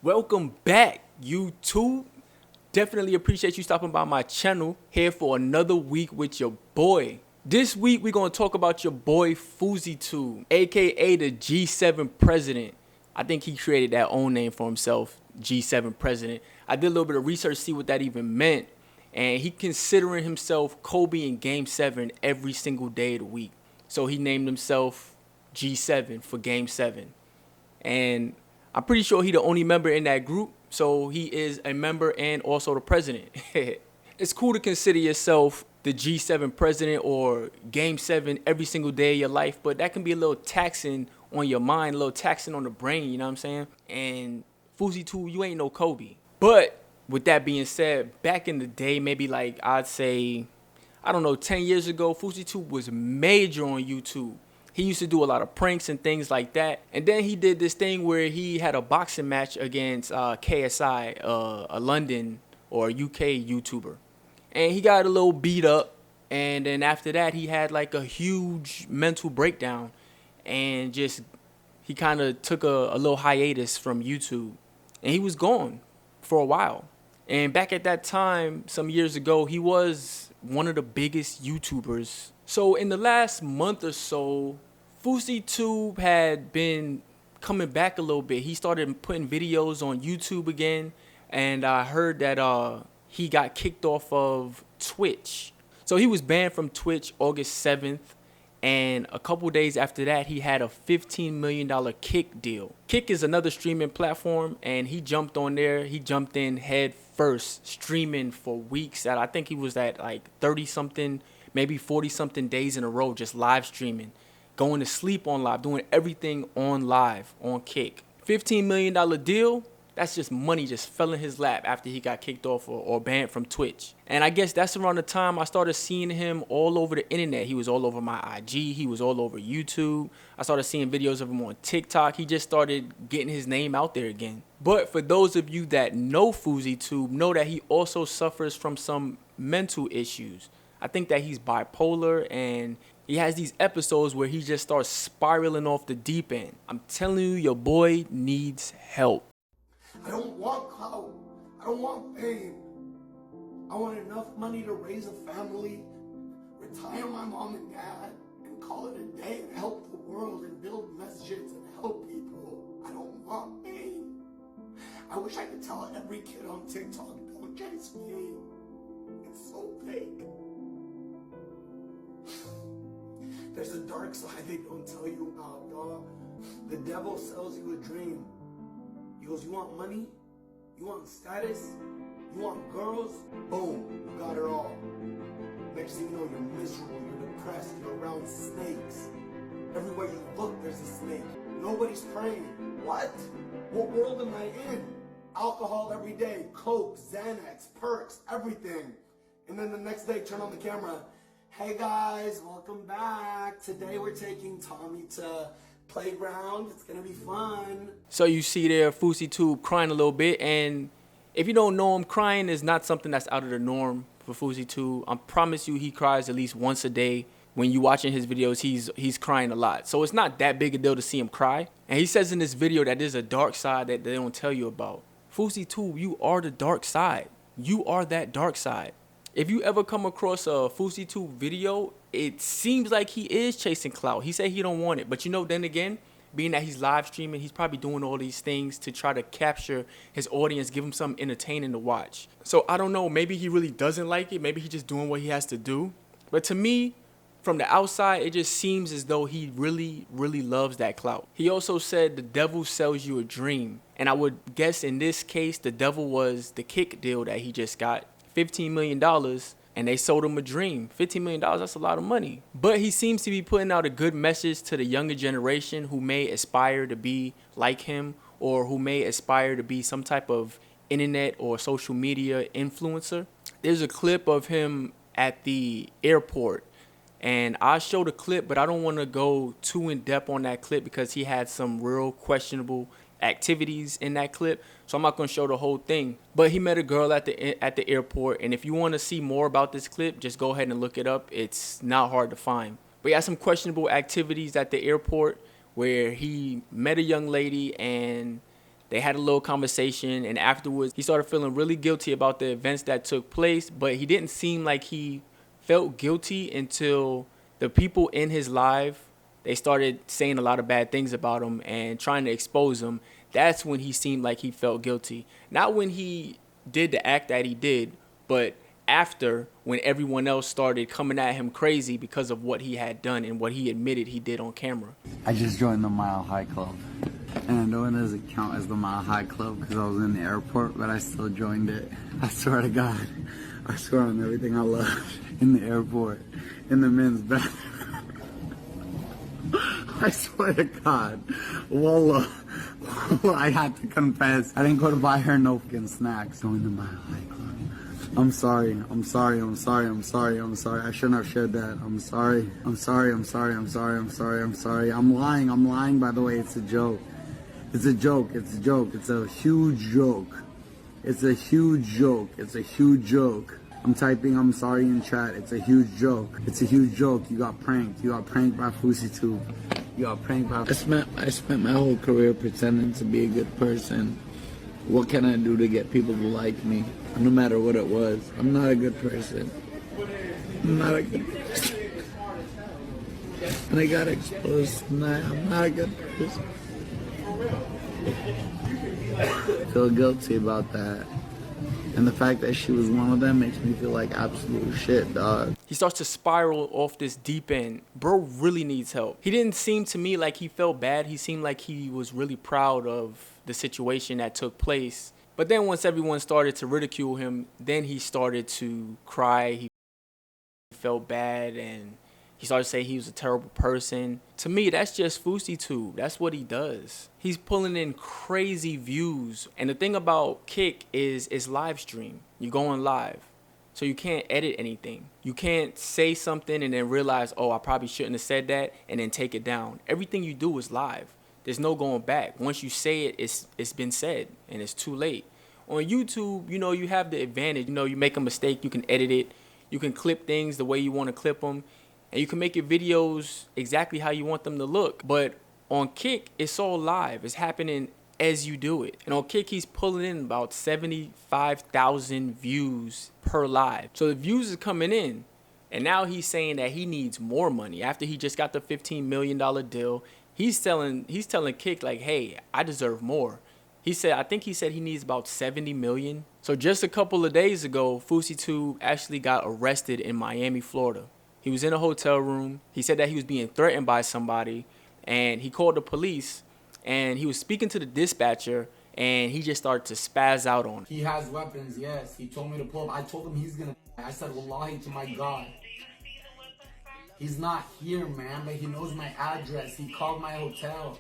Welcome back, YouTube. Definitely appreciate you stopping by my channel here for another week with your boy. This week, we're going to talk about your boy Fouseytube, aka the G7 president. I think he created that own name for himself, G7 president. I did a little bit of research to see what that even meant. And he considering himself Kobe in Game 7 every single day of the week. So he named himself G7 for Game 7. And I'm pretty sure he the only member in that group. So he is a member and also the president. It's cool to consider yourself the G7 president or Game 7 every single day of your life. But that can be a little taxing on your mind, a little taxing on the brain, you know what I'm saying? And Fouseytube, you ain't no Kobe. But with that being said, back in the day, maybe like I'd say, I don't know, 10 years ago, Fouseytube was major on YouTube. He used to do a lot of pranks and things like that. And then he did this thing where he had a boxing match against KSI, a London or UK YouTuber. And he got a little beat up. And then after that, he had like a huge mental breakdown. And just, he kind of took a little hiatus from YouTube. And he was gone for a while. And back at that time, some years ago, he was one of the biggest YouTubers. So in the last month or so, Fouseytube had been coming back a little bit. He started putting videos on YouTube again. And I heard that he got kicked off of Twitch. So he was banned from Twitch August 7th. And a couple days after that, he had a $15 million Kick deal. Kick is another streaming platform, and he jumped on there. He jumped in head first, streaming for weeks. I think he was at like 30-something, maybe 40-something days in a row, just live streaming, going to sleep on live, doing everything on live, on Kick. $15 million deal. That's just money just fell in his lap after he got kicked off or banned from Twitch. And I guess that's around the time I started seeing him all over the internet. He was all over my IG. He was all over YouTube. I started seeing videos of him on TikTok. He just started getting his name out there again. But for those of you that know Fouseytube, know that he also suffers from some mental issues. I think that he's bipolar and he has these episodes where he just starts spiraling off the deep end. I'm telling you, your boy needs help. I don't want clout. I don't want fame. I want enough money to raise a family, retire my mom and dad, and call it a day and help the world and build messages and help people. I don't want fame. I wish I could tell every kid on TikTok, don't chase fame. It's so fake. There's a dark side they don't tell you about, dog. The devil sells you a dream. He goes, you want money? You want status? You want girls? Boom, you got it all. Next thing you know, you're miserable, you're depressed, you're around snakes. Everywhere you look, there's a snake. Nobody's praying. What? What world am I in? Alcohol every day, Coke, Xanax, perks, everything. And then the next day, turn on the camera. Hey guys, welcome back. Today we're taking Tommy to playground. It's gonna be fun. So you see there Fouseytube crying a little bit, and if you don't know him, crying is not something that's out of the norm for Fouseytube. I promise you he cries at least once a day. When you watching his videos, he's crying a lot. So it's not that big a deal to see him cry. And he says in this video that there's a dark side that they don't tell you about. Fouseytube, you are the dark side. You are that dark side. If you ever come across a Fouseytube video, it seems like he is chasing clout. He said he don't want it. But you know, then again, being that he's live streaming, he's probably doing all these things to try to capture his audience, give him something entertaining to watch. So I don't know, maybe he really doesn't like it. Maybe he's just doing what he has to do. But to me, from the outside, it just seems as though he really, really loves that clout. He also said the devil sells you a dream. And I would guess in this case, the devil was the Kick deal that he just got. $15 million, and they sold him a dream. $15 million, that's a lot of money. But he seems to be putting out a good message to the younger generation who may aspire to be like him or who may aspire to be some type of internet or social media influencer. There's a clip of him at the airport, and I'll show the clip, but I don't want to go too in depth on that clip because he had some real questionable activities in that clip, so I'm not going to show the whole thing. But he met a girl at the airport, and if you want to see more about this clip, just go ahead and look it up. It's not hard to find. But he had some questionable activities at the airport where he met a young lady, and They had a little conversation, and afterwards he started feeling really guilty about the events that took place, but he didn't seem like he felt guilty until the people in his life, they started saying a lot of bad things about him and trying to expose him. That's when he seemed like he felt guilty. Not when he did the act that he did, but after, when everyone else started coming at him crazy because of what he had done and what he admitted he did on camera. I just joined the Mile High Club. And I know it doesn't count as the Mile High Club because I was in the airport, but I still joined it. I swear to God. I swear on everything I love. In the airport. In the men's bathroom. I swear to God. Wallah. I had to confess. I didn't go to buy her no fucking snacks. Join the Mile High Club. I'm sorry. I shouldn't have shared that. I'm sorry. I'm lying, by the way. It's a joke. It's a huge joke. I'm typing I'm sorry in chat. It's a huge joke. You got pranked by Fouseytube. I spent my whole career pretending to be a good person. What can I do to get people to like me? No matter what it was. I'm not a good person. And I got exposed tonight. I'm not a good person. I feel guilty about that. And the fact that she was one of them makes me feel like absolute shit, dog. He starts to spiral off this deep end. Bro really needs help. He didn't seem to me like he felt bad. He seemed like he was really proud of the situation that took place. But then once everyone started to ridicule him, then he started to cry. He felt bad and he started to say he was a terrible person. To me, that's just Fouseytube. That's what he does. He's pulling in crazy views. And the thing about Kick is it's live stream. You're going live. So you can't edit anything. You can't say something and then realize, oh, I probably shouldn't have said that, and then take it down. Everything you do is live. There's no going back. Once you say it, it's been said, and it's too late. On YouTube, you have the advantage. You make a mistake, you can edit it. You can clip things the way you want to clip them. And you can make your videos exactly how you want them to look. But on Kick, it's all live. It's happening as you do it. And on Kick, he's pulling in about 75,000 views per live. So the views is coming in. And now he's saying that he needs more money. After he just got the $15 million deal, he's telling Kick like, hey, I deserve more. I think he said he needs about 70 million. So just a couple of days ago, Fouseytube actually got arrested in Miami, Florida. He was in a hotel room. He said that he was being threatened by somebody, and he called the police, and he was speaking to the dispatcher, and he just started to spaz out on him. He has weapons, yes. He told me to pull up. I told him he's gonna. I said, wallahi to my God. He's not here, man, but he knows my address. He called my hotel.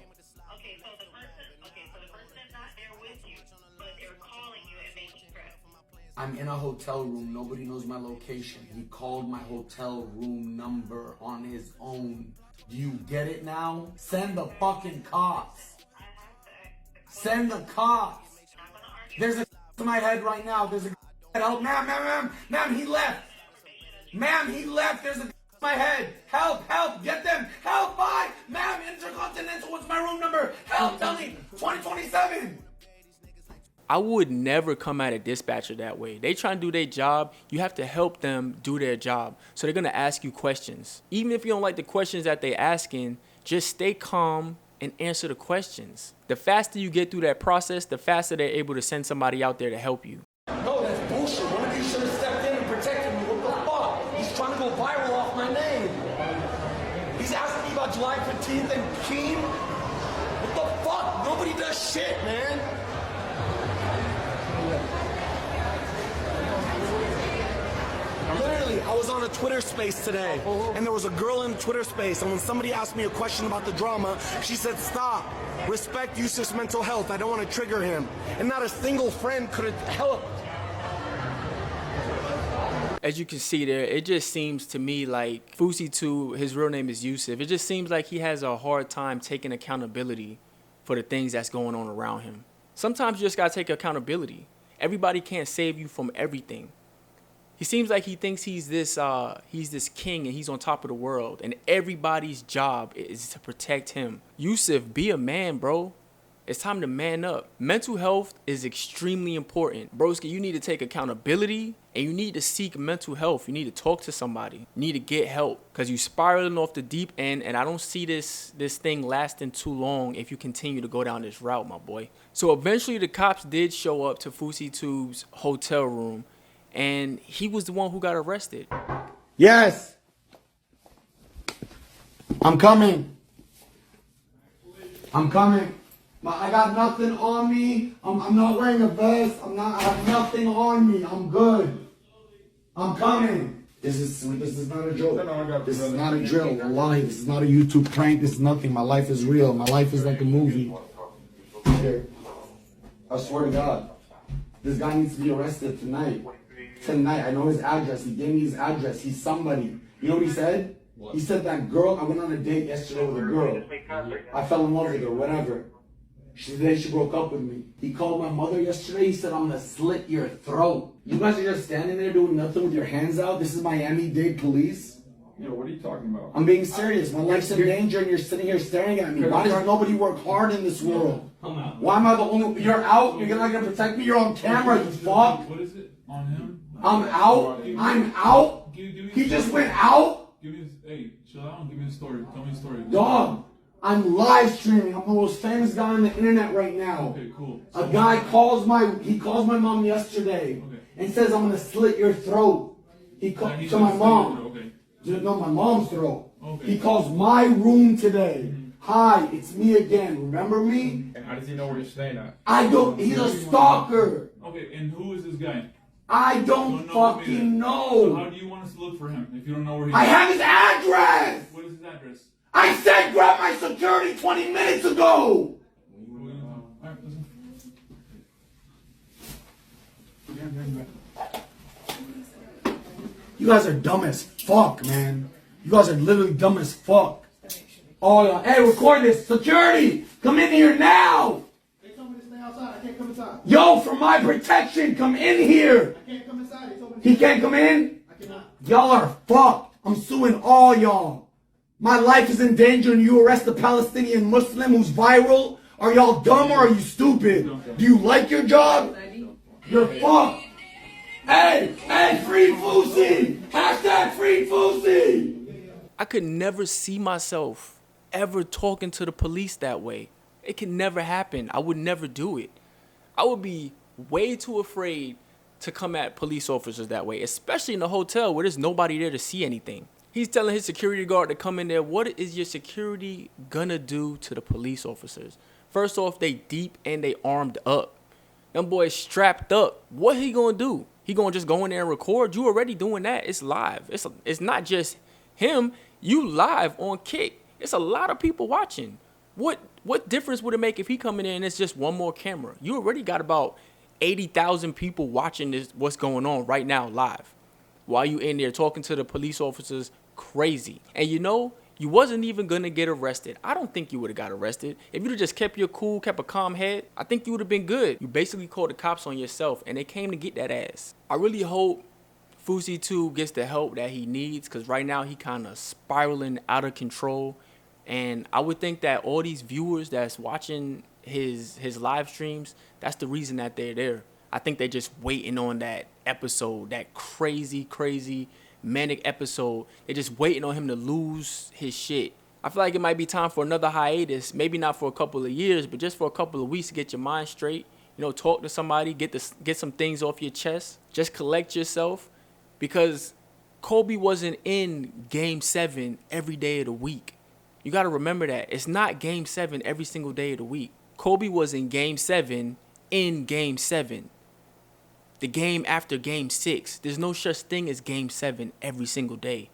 Okay, so the person is not there with you, but they're calling you and making threats. I'm in a hotel room. Nobody knows my location. He called my hotel room number on his own. Do you get it now? Send the fucking cops. Send the cops. There's a to my head right now. There's a help. Ma'am, he left. Ma'am, he left. There's a to my head. Help, get them. Help, bye. Ma'am, Intercontinental, what's my room number? Help, tell me. 2027. I would never come at a dispatcher that way. They try to do their job. You have to help them do their job. So they're going to ask you questions. Even if you don't like the questions that they're asking, just stay calm and answer the questions. The faster you get through that process, the faster they're able to send somebody out there to help you. No, that's bullshit. One of you should have stepped in and protected me. What the fuck? He's trying to go viral off my name. He's asking me about July 15th and Keen. What the fuck? Nobody does shit, man. Literally, I was on a Twitter space today, and there was a girl in Twitter space, and when somebody asked me a question about the drama, she said, stop, respect Yusuf's mental health, I don't want to trigger him. And not a single friend could have helped. As you can see there, it just seems to me like Fouseytube, his real name is Yusuf, it just seems like he has a hard time taking accountability for the things that's going on around him. Sometimes you just gotta take accountability. Everybody can't save you from everything. He seems like he thinks he's this king and he's on top of the world, and everybody's job is to protect him. Yusuf, be a man, bro. It's time to man up. Mental health is extremely important. Broski, you need to take accountability and you need to seek mental health. You need to talk to somebody. You need to get help because you're spiraling off the deep end, and I don't see this thing lasting too long if you continue to go down this route, my boy. So eventually the cops did show up to Fouseytube's hotel room, and he was the one who got arrested. Yes. I'm coming. I'm coming. I got nothing on me. I'm not wearing a vest. I have nothing on me. I'm good. I'm coming. This is not a joke. This is not a drill. Wallahi, this is not a YouTube prank. This is nothing. My life is real. My life is like a movie. Here. I swear to God. This guy needs to be arrested tonight. Tonight. I know his address. He gave me his address. He's somebody. You know what he said? What? He said that girl, I went on a date yesterday with a girl. I fell in love with her, whatever. Today she broke up with me. He called my mother yesterday. He said, I'm gonna slit your throat. You guys are just standing there doing nothing with your hands out. This is Miami-Dade police. Yo, what are you talking about? I'm being serious. My life's in danger and you're sitting here staring at me. Why does nobody work hard in this world? Why am I the only... You're out? You're not gonna protect me? You're on camera, you fuck. What is it on him? I'm out? I'm out? He just went out? Give me his... Hey, chill out and give me the story. Tell me the story. Dog. I'm live streaming. I'm the most famous guy on the internet right now. Okay, cool. A guy calls my mom yesterday and says I'm gonna slit your throat. He called to my mom. Okay. No, my mom's throat. Okay. He calls my room today. Hi, it's me again. Remember me? And how does he know where you're staying at? I don't. He's a stalker. Okay, and who is this guy? I don't fucking know. So how do you want us to look for him if you don't know where he is? I have his address. What is his address? I said grab my security 20 minutes ago. Alright, listen. You guys are dumb as fuck, man. You guys are literally dumb as fuck. Oh, yeah. Hey, record this. Security, come in here now. They told me to stay outside. I can't come inside. Yo, for my protection, come in here. I can't come inside. They told me He can't come in? I cannot. Y'all are fucked. I'm suing all y'all. My life is in danger and you arrest a Palestinian Muslim who's viral? Are y'all dumb or are you stupid? Do you like your job? You're fucked. Hey, free Fousey! Hashtag free Fousey! I could never see myself ever talking to the police that way. It can never happen. I would never do it. I would be way too afraid to come at police officers that way, especially in a hotel where there's nobody there to see anything. He's telling his security guard to come in there. What is your security gonna do to the police officers? First off, they deep and they armed up. Them boys strapped up. What he gonna do? He gonna just go in there and record? You already doing that. It's live. It's not just him. You live on Kick. It's a lot of people watching. What difference would it make if he come in there and it's just one more camera? You already got about 80,000 people watching this. What's going on right now live? While you in there talking to the police officers crazy. And you know, you wasn't even gonna get arrested. I don't think you would have got arrested. If you'd have just kept your cool, kept a calm head, I think you would have been good. You basically called the cops on yourself and they came to get that ass. I really hope Fouseytube gets the help that he needs, because right now he kind of spiraling out of control. And I would think that all these viewers that's watching his live streams, that's the reason that they're there. I think they're just waiting on that episode, that crazy manic episode. They're just waiting on him to lose his shit. I feel like it might be time for another hiatus, maybe not for a couple of years, but just for a couple of weeks to get your mind straight. You know, talk to somebody, get some things off your chest. Just collect yourself, because Kobe wasn't in Game 7 every day of the week. You got to remember that. It's not Game 7 every single day of the week. Kobe was in Game 7 in Game 7. The game after Game 6. There's no such thing as Game 7 every single day.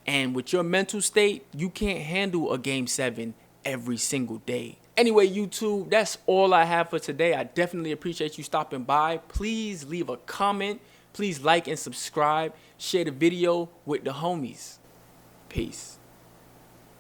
And with your mental state, you can't handle a Game 7 every single day. Anyway, YouTube, that's all I have for today. I definitely appreciate you stopping by. Please leave a comment. Please like and subscribe. Share the video with the homies. Peace.